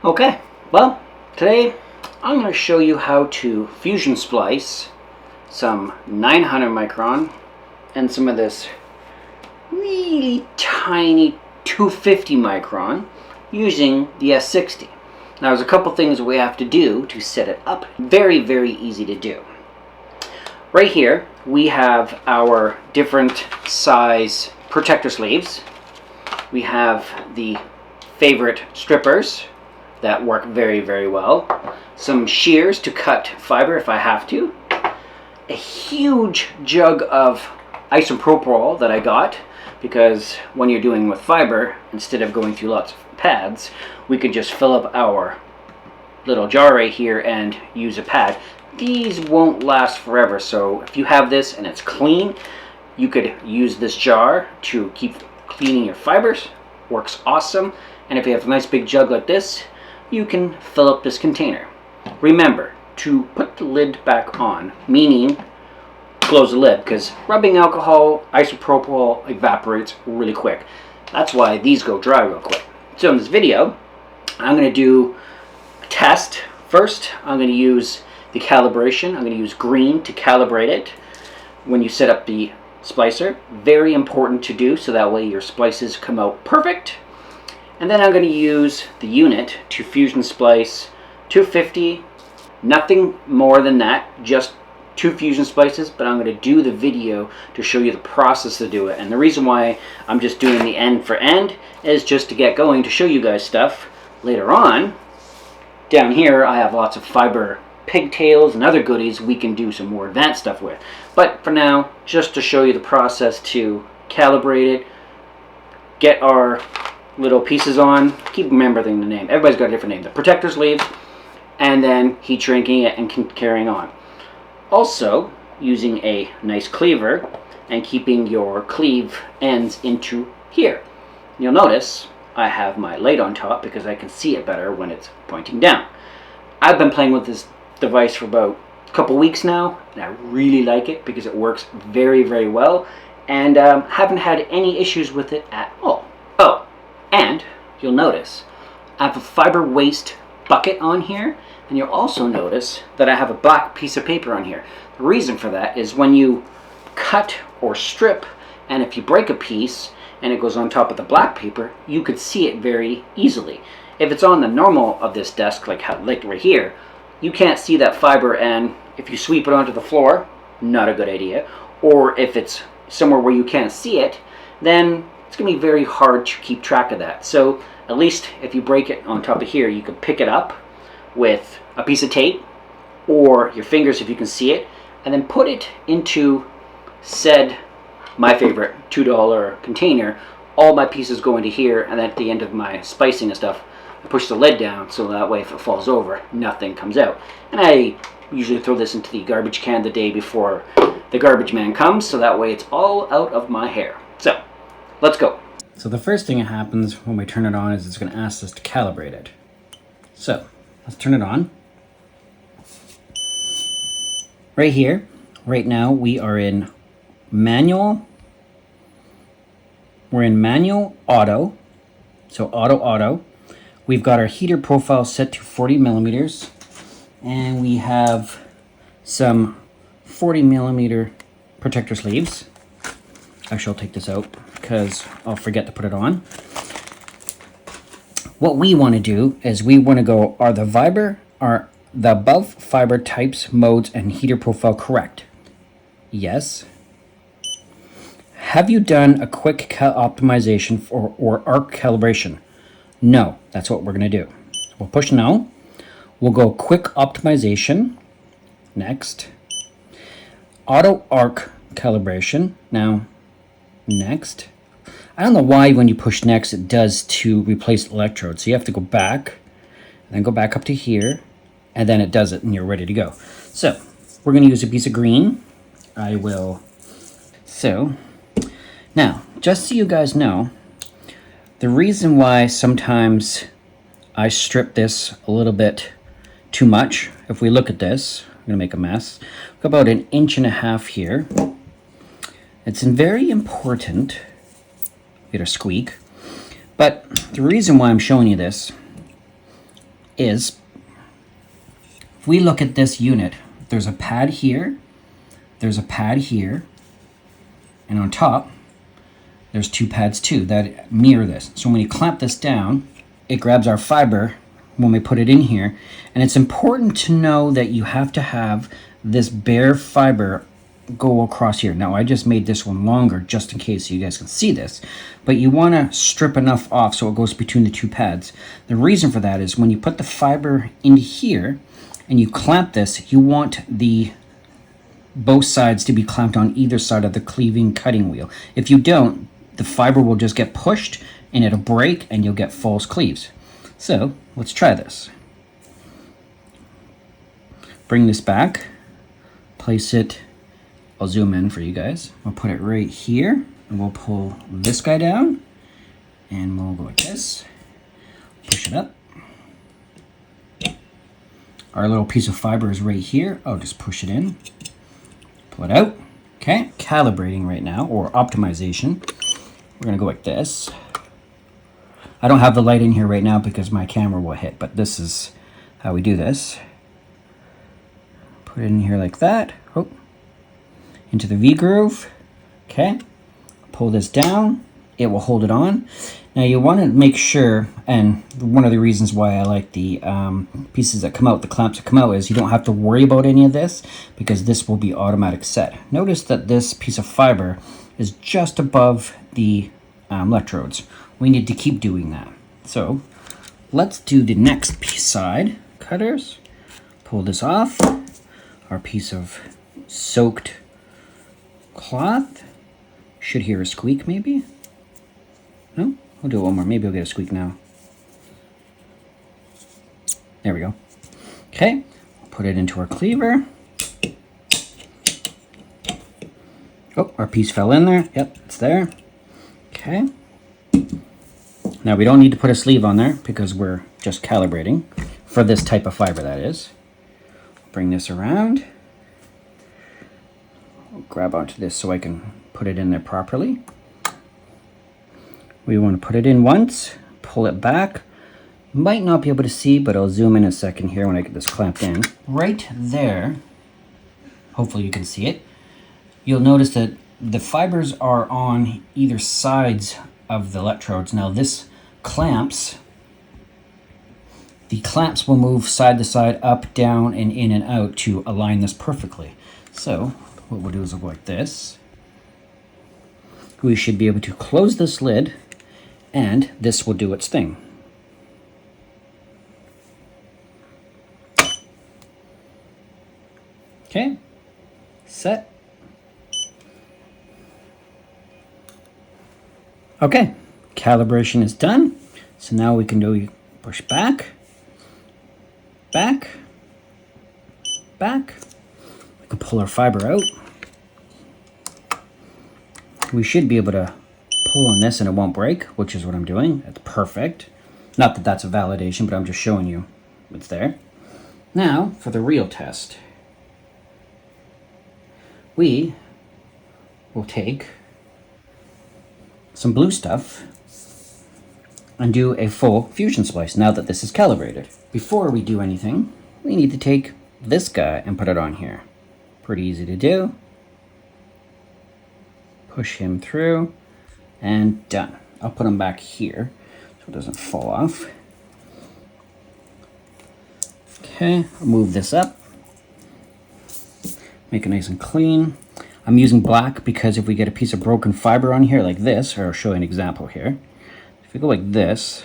Okay, well, today I'm going to show you how to fusion splice some 900 micron and some of this really tiny 250 micron using the S60. Now there's a couple things we have to do to set it up. Very, very easy to do. Right here we have our different size protector sleeves. We have the favorite strippers that work very, very well. Some shears to cut fiber if I have to. A huge jug of isopropyl that I got because when you're doing with fiber, instead of going through lots of pads, we could just fill up our little jar right here and use a pad. These won't last forever, so if you have this and it's clean, you could use this jar to keep cleaning your fibers. Works awesome. And if you have a nice big jug like this, you can fill up this container. Remember to put the lid back on, meaning close the lid, because rubbing alcohol, isopropyl evaporates really quick. That's why these go dry real quick. So in this video, I'm going to do a test. First, I'm going to use the calibration. I'm going to use green to calibrate it when you set up the splicer. Very important to do, so that way your splices come out perfect. And then I'm going to use the unit to fusion splice 250, nothing more than that, just 2 fusion splices, but I'm going to do the video to show you the process to do it. And the reason why I'm just doing the end for end is just to get going, to show you guys stuff. Later on, down here I have lots of fiber pigtails and other goodies we can do some more advanced stuff with. But for now, just to show you the process to calibrate it, get our little pieces on, keep remembering the name. Everybody's got a different name. The protector sleeves, and then heat shrinking it and carrying on. Also, using a nice cleaver and keeping your cleave ends into here. You'll notice I have my light on top because I can see it better when it's pointing down. I've been playing with this device for about a couple weeks now, and I really like it because it works very, very well, and haven't had any issues with it at all. Oh, and you'll notice I have a fiber waste bucket on here, and you'll also notice that I have a black piece of paper on here. The reason for that is when you cut or strip, and if you break a piece and it goes on top of the black paper, you could see it very easily. If it's on the normal of this desk, like right here, you can't see that fiber, and if you sweep it onto the floor, not a good idea. Or if it's somewhere where you can't see it, then it's going to be very hard to keep track of that. So at least if you break it on top of here, you can pick it up with a piece of tape or your fingers if you can see it, and then put it into said, my favorite, $2 container. All my pieces go into here, and at the end of my spicing and stuff, I push the lid down so that way if it falls over, nothing comes out. And I usually throw this into the garbage can the day before the garbage man comes, so that way it's all out of my hair. So let's go. So the first thing that happens when we turn it on is it's going to ask us to calibrate it. So let's turn it on. Right here, right now we are in manual. We're in manual auto. So auto. We've got our heater profile set to 40 millimeters, and we have some 40 millimeter protector sleeves. Actually, I'll take this out because I'll forget to put it on. What we want to do is we want to go, are the above fiber types, modes, and heater profile correct? Yes. Have you done a quick optimization or arc calibration? No. That's what we're going to do. We'll push no. We'll go quick optimization. Next. Auto arc calibration. Now, next. I don't know why when you push next it does to replace electrodes. So you have to go back, and then go back up to here, and then it does it, and you're ready to go. So we're going to use a piece of green. I will. So now, just so you guys know, the reason why sometimes I strip this a little bit too much, if we look at this, I'm going to make a mess. About 1.5 inches here. It's very important. Get a squeak. But the reason why I'm showing you this is, if we look at this unit, there's a pad here, there's a pad here, and on top, there's two pads too that mirror this. So when you clamp this down, it grabs our fiber when we put it in here. And it's important to know that you have to have this bare fiber go across here. Now I just made this one longer just in case so you guys can see this, but you want to strip enough off so it goes between the two pads. The reason for that is when you put the fiber into here and you clamp this, you want the both sides to be clamped on either side of the cleaving cutting wheel. If you don't, the fiber will just get pushed and it'll break and you'll get false cleaves. So let's try this. Bring this back, place it, I'll zoom in for you guys. I'll put it right here and we'll pull this guy down and we'll go like this, push it up. Our little piece of fiber is right here. I'll just push it in, pull it out. Okay, calibrating right now, or optimization. We're gonna go like this. I don't have the light in here right now because my camera will hit, but this is how we do this. Put it in here like that. Oh, into the V groove. Okay, pull this down. It will hold it on. Now you want to make sure, and one of the reasons why I like the pieces that come out, the clamps that come out, is you don't have to worry about any of this because this will be automatic set. Notice that this piece of fiber is just above the electrodes. We need to keep doing that. So let's do the next side. Cutters, pull this off. Our piece of soaked cloth. Should hear a squeak maybe? No? We'll do it one more. Maybe we'll get a squeak now. There we go. Okay, put it into our cleaver. Oh, our piece fell in there. Yep, it's there. Okay. Now we don't need to put a sleeve on there because we're just calibrating for this type of fiber, that is. Bring this around. I'll grab onto this so I can put it in there properly. We want to put it in once, pull it back. Might not be able to see, but I'll zoom in a second here when I get this clamped in. Right there, hopefully you can see it. You'll notice that the fibers are on either sides of the electrodes. Now this clamps, the clamps will move side to side, up, down, and in and out to align this perfectly. So what we'll do is we'll go like this. We should be able to close this lid and this will do its thing. Okay, set. Okay, calibration is done. So now we can do push back, back, back. We can pull our fiber out. We should be able to pull on this and it won't break, which is what I'm doing. That's perfect. Not that that's a validation, but I'm just showing you it's there. Now for the real test. We will take some blue stuff and do a full fusion splice now that this is calibrated. Before we do anything, we need to take this guy and put it on here. Pretty easy to do. Push him through and done. I'll put him back here so it doesn't fall off. Okay, I'll move this up. Make it nice and clean. I'm using black because if we get a piece of broken fiber on here like this, or I'll show you an example here. If we go like this,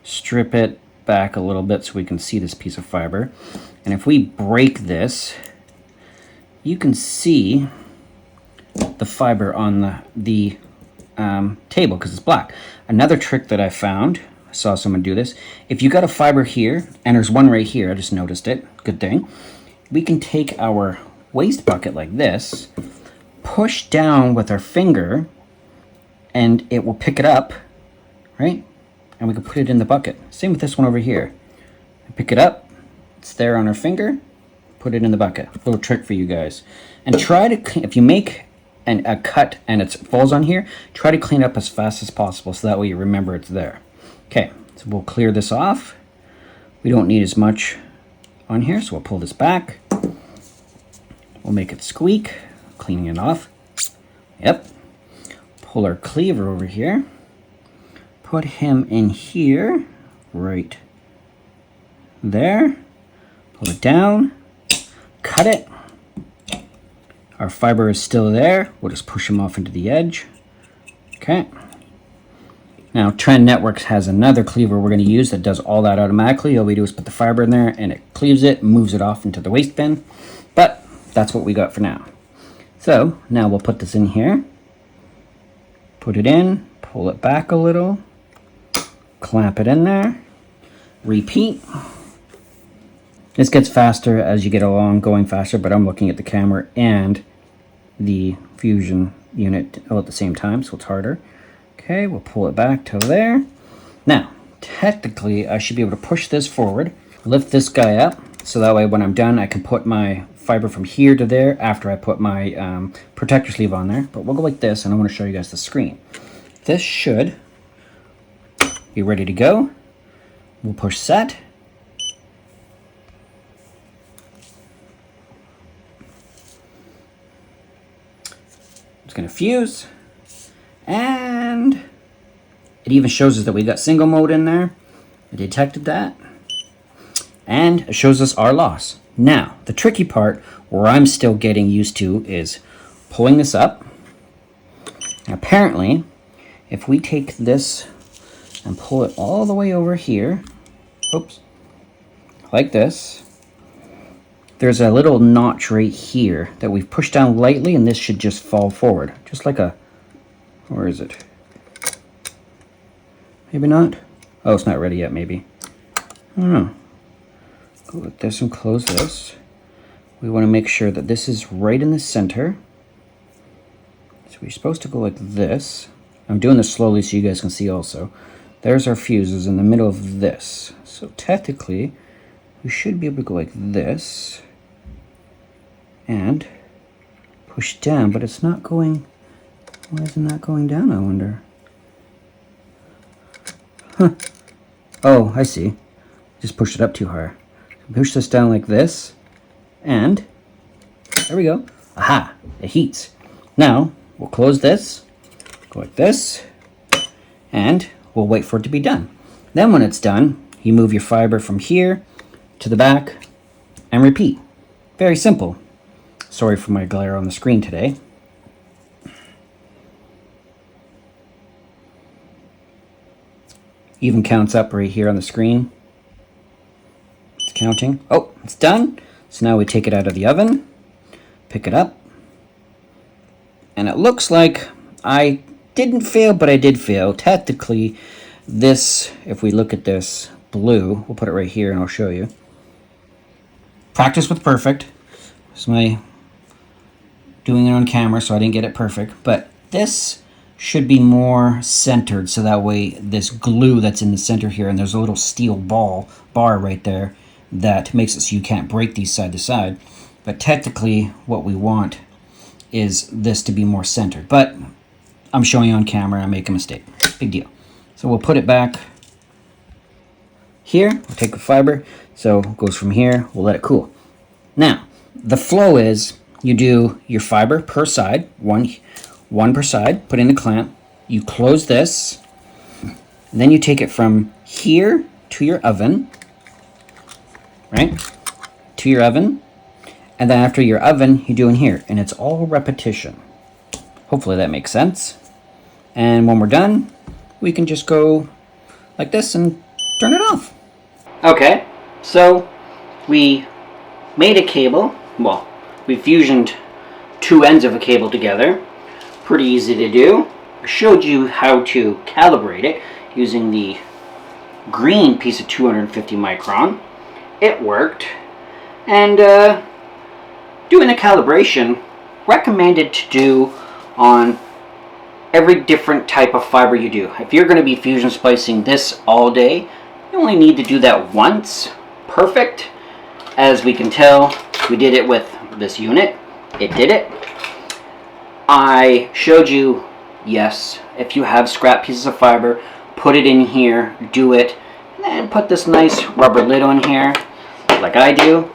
strip it back a little bit so we can see this piece of fiber. And if we break this, you can see the fiber on the table because it's black. Another trick that I found, I saw someone do this. If you got a fiber here, and there's one right here, I just noticed it, good thing. We can take our waste bucket like this, push down with our finger, and it will pick it up, right? And we can put it in the bucket. Same with this one over here. Pick it up, it's there on our finger, put it in the bucket. A little trick for you guys. And try to, if you make a cut and it falls on here, try to clean up as fast as possible so that way you remember it's there. Okay, so we'll clear this off. we don't need as much on here, so we'll pull this back. We'll make it squeak, cleaning it off. Yep. Pull our cleaver over here. Put him in here, right there. Pull it down, cut it. Our fiber is still there. We'll just push him off into the edge. Okay. Now, TRENDNetworks has another cleaver we're going to use that does all that automatically. All we do is put the fiber in there and it cleaves it, moves it off into the waste bin. But that's what we got for now. So now we'll put this in here. Put it in, pull it back a little, clamp it in there, repeat. This gets faster as you get along, going faster, but I'm looking at the camera and the fusion unit all at the same time, so it's harder. Okay, we'll pull it back to there. Now, technically, I should be able to push this forward, lift this guy up, so that way when I'm done, I can put my fiber from here to there after I put my protector sleeve on there. But we'll go like this, and I want to show you guys the screen. This should be ready to go. We'll push set. It's going to fuse. And it even shows us that we got single mode in there. It detected that. And it shows us our loss. Now, the tricky part where I'm still getting used to is pulling this up. And apparently, if we take this and pull it all the way over here, oops, like this, there's a little notch right here that we've pushed down lightly, and this should just fall forward. Just like a, where is it? Maybe not? Oh, it's not ready yet, maybe. I don't know. Go like this and close this. We want to make sure that this is right in the center. So we're supposed to go like this. I'm doing this slowly so you guys can see also. There's our fuses in the middle of this. So technically, we should be able to go like this and push down, but it's not going. Why isn't that going down, I wonder? Huh. Oh, I see. Just pushed it up too hard. Push this down like this, and there we go. Aha! It heats. Now, we'll close this, go like this, and we'll wait for it to be done. Then when it's done, you move your fiber from here to the back and repeat. Very simple. Sorry for my glare on the screen today. Even counts up right here on the screen. It's counting. Oh, it's done. So now we take it out of the oven, pick it up, and it looks like I didn't fail, but I did fail. Technically, this, if we look at this blue, we'll put it right here and I'll show you. Practice with perfect. This is my doing it on camera, so I didn't get it perfect, but this should be more centered, so that way this glue that's in the center here, and there's a little steel bar right there that makes it so you can't break these side to side. But technically what we want is this to be more centered, but I'm showing you on camera, I make a mistake. Big deal. So we'll put it back here. We'll take the fiber, so it goes from here, we'll let it cool. Now, the flow is you do your fiber per side, one per side, put in the clamp, you close this, and then you take it from here to your oven, right? To your oven, and then after your oven, you do in here, and it's all repetition. Hopefully that makes sense. And when we're done, we can just go like this and turn it off. Okay, so we made a cable. Well, we fusioned two ends of a cable together. Pretty easy to do. I showed you how to calibrate it using the green piece of 250 micron. It worked. And doing the calibration, recommended to do on every different type of fiber you do. If you're going to be fusion splicing this all day, you only need to do that once. Perfect. As we can tell, we did it with this unit. It did it. I showed you, yes, if you have scrap pieces of fiber, put it in here, do it, and and put this nice rubber lid on here, like I do.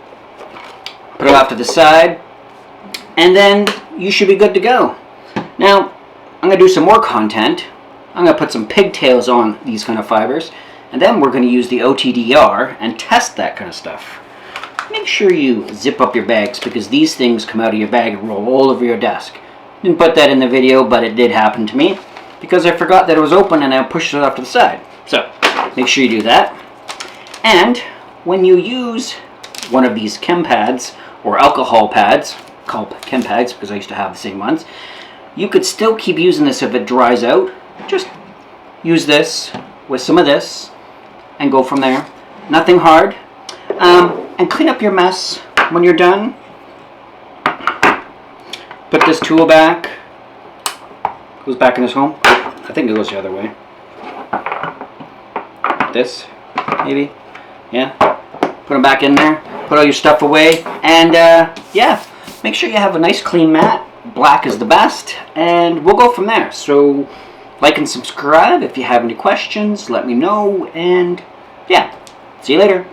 Put it off to the side, and then you should be good to go. Now, I'm going to do some more content. I'm going to put some pigtails on these kind of fibers, and then we're going to use the OTDR and test that kind of stuff. Make sure you zip up your bags, because these things come out of your bag and roll all over your desk. Didn't put that in the video, but it did happen to me, because I forgot that it was open and I pushed it off to the side. So, make sure you do that. And when you use one of these chem pads, or alcohol pads, called chem pads because I used to have the same ones, you could still keep using this if it dries out. Just use this with some of this and go from there. Nothing hard. And clean up your mess when you're done. Put this tool back. Goes back in his home. I think it goes the other way. This, maybe. Yeah. Put them back in there. Put all your stuff away. And yeah, make sure you have a nice clean mat. Black is the best. And we'll go from there. So like and subscribe. If you have any questions, let me know. And yeah, see you later.